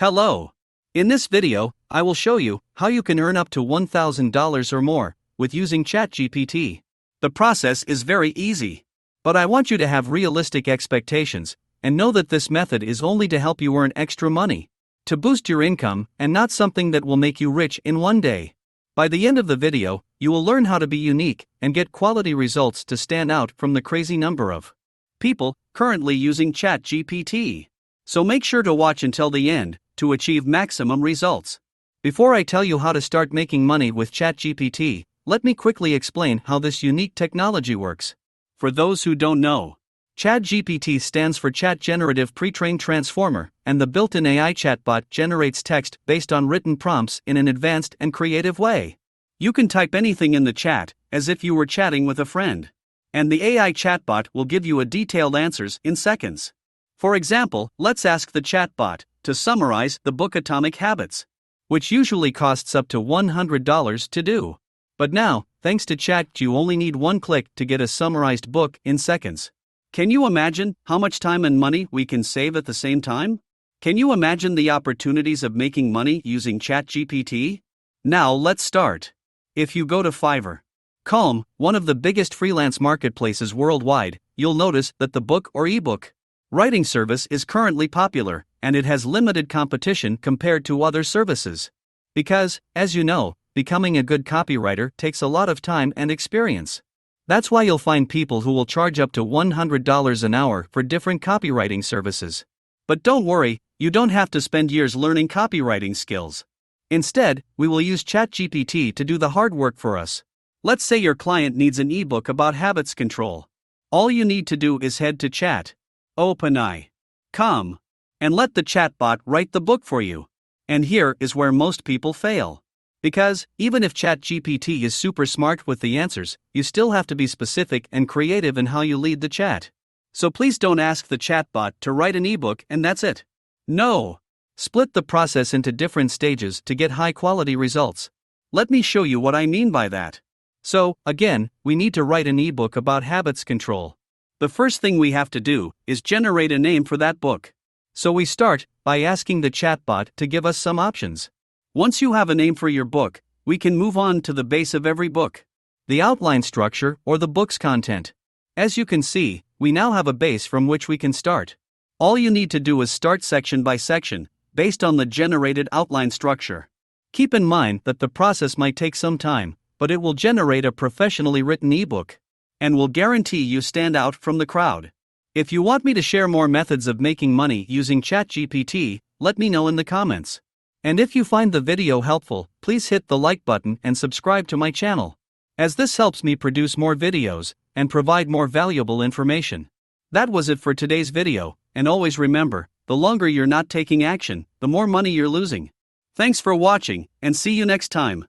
Hello! In this video, I will show you how you can earn up to $1,000 or more with using ChatGPT. The process is very easy. But I want you to have realistic expectations and know that this method is only to help you earn extra money, to boost your income, and not something that will make you rich in one day. By the end of the video, you will learn how to be unique and get quality results to stand out from the crazy number of people currently using ChatGPT. So make sure to watch until the end to achieve maximum results. Before I tell you how to start making money with ChatGPT, let me quickly explain how this unique technology works. For those who don't know, ChatGPT stands for Generative Pre-trained Transformer, and the built-in AI chatbot generates text based on written prompts in an advanced and creative way. You can type anything in the chat, as if you were chatting with a friend. And the AI chatbot will give you detailed answers in seconds. For example, let's ask the chatbot to summarize the book Atomic Habits, which usually costs up to $100 to do. But now, thanks to Chat, you only need one click to get a summarized book in seconds. Can you imagine how much time and money we can save at the same time? Can you imagine the opportunities of making money using ChatGPT? Now let's start. If you go to Fiverr.com, one of the biggest freelance marketplaces worldwide, you'll notice that the book or ebook writing service is currently popular, and it has limited competition compared to other services. Because, as you know, becoming a good copywriter takes a lot of time and experience. That's why you'll find people who will charge up to $100 an hour for different copywriting services. But don't worry, you don't have to spend years learning copywriting skills. Instead, we will use ChatGPT to do the hard work for us. Let's say your client needs an ebook about habits control. All you need to do is head to chat-gpt.com and let the chatbot write the book for you. And here is where most people fail. Because, even if ChatGPT is super smart with the answers, you still have to be specific and creative in how you lead the chat. So please don't ask the chatbot to write an ebook and that's it. No! Split the process into different stages to get high-quality results. Let me show you what I mean by that. So, again, we need to write an ebook about habits control. The first thing we have to do is generate a name for that book. So we start by asking the chatbot to give us some options. Once you have a name for your book, we can move on to the base of every book, the outline structure or the book's content. As you can see, we now have a base from which we can start. All you need to do is start section by section, based on the generated outline structure. Keep in mind that the process might take some time, but it will generate a professionally written ebook, and will guarantee you stand out from the crowd. If you want me to share more methods of making money using ChatGPT, let me know in the comments. And if you find the video helpful, please hit the like button and subscribe to my channel, as this helps me produce more videos and provide more valuable information. That was it for today's video, and always remember, the longer you're not taking action, the more money you're losing. Thanks for watching, and see you next time.